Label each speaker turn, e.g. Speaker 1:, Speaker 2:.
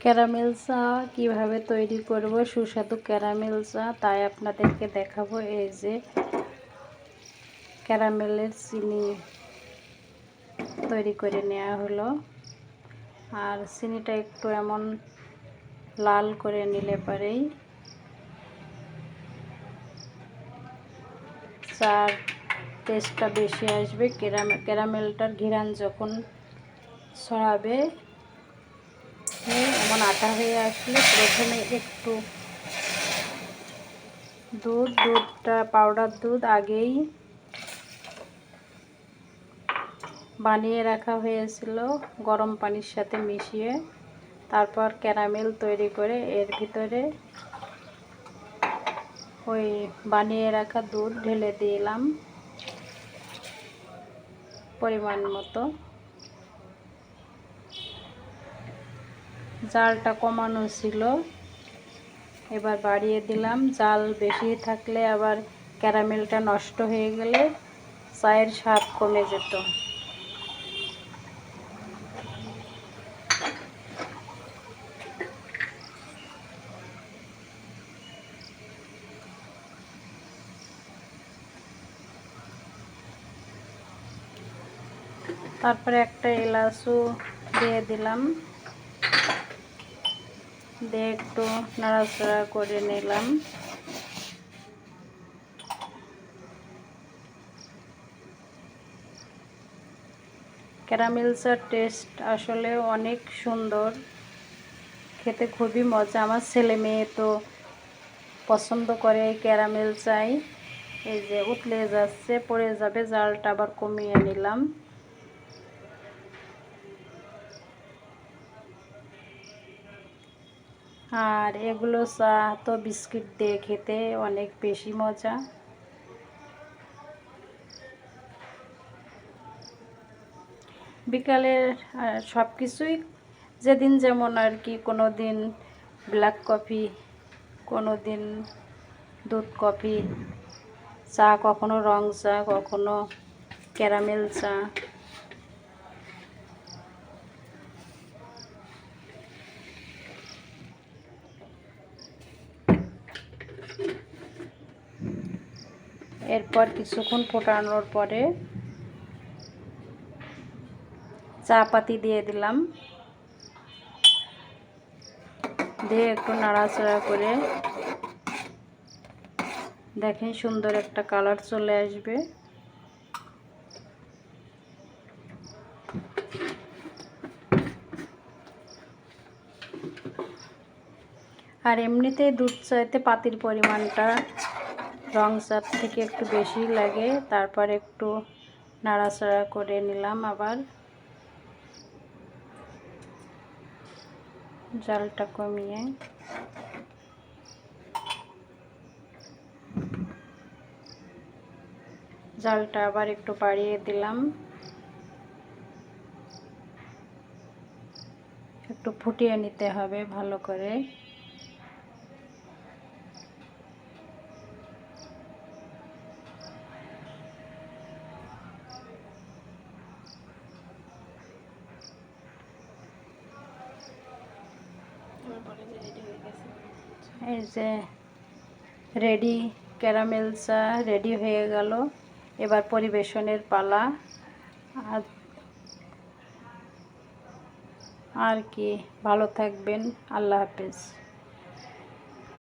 Speaker 1: Caramel চা কীভাবে তৈরি করব সুস্বাদু ক্যারামেল চা তাই আপনাদেরকে দেখাবো। এই যে ক্যারামেলের চিনি তৈরি করে নেওয়া হলো, আর চিনিটা একটু এমন লাল করে নিলে পরেই চার টেস্টটা বেশি আসবে। ক্যারামেলটার ঘ্রাণ যখন ছড়াবে, এমন আটা হয়ে আসলে প্রথমে একটু দুধটা পাউডার দুধ আগেই বানিয়ে রাখা হয়েছিল গরম পানির সাথে মিশিয়ে, তারপর ক্যারামেল তৈরি করে এর ভিতরে ওই বানিয়ে রাখা দুধ ঢেলে দিলাম পরিমাণ মতো। জালটা কমানো ছিল, এবার বাড়িয়ে দিলাম। জাল বেশি থাকলে আবার ক্যারামেলটা নষ্ট হয়ে গেলে চায়ের স্বাদ কমে যেত। তারপরে একটা এলাচও দিয়ে দিলাম, দিয়ে একটু নাড়াচাড়া করে নিলাম। ক্যারামেল চার টেস্ট আসলে অনেক সুন্দর, খেতে খুবই মজা। আমার ছেলে মেয়ে তো পছন্দ করে এই ক্যারামেল চাই। এই যে উতলে যাচ্ছে, পড়ে যাবে, জালটা আবার কমিয়ে নিলাম। আর এগুলো চা তো বিস্কিট দিয়ে খেতে অনেক বেশি মজা। বিকালের সব কিছুই যেদিন যেমন আর কি, কোনো দিন ব্ল্যাক কফি, কোনো দিন দুধ কফি চা, কখনো রং চা, কখনো ক্যারামেল চা। এরপর কিছুক্ষণ ফোটানোর পরে চা পাতি দিয়ে দিলাম, দিয়ে একটু নাড়াচাড়া করে দেখেন সুন্দর একটা কালার চলে আসবে। আর এমনিতেই দুধ চাইতে পাতির পরিমাণটা রং চার থেকে একটু বেশি লাগে। তারপর একটু নাড়াচাড়া করে নিলাম, আবার জালটা কমিয়ে। জালটা আবার একটু বাড়িয়ে দিলাম, একটু ফুটিয়ে নিতে হবে ভালো করে। এই যে রেডি, ক্যারামেল চা রেডি হয়ে গেল। এবার পরিবেশনের পালা। আর কি, ভালো থাকবেন, আল্লাহ হাফেজ।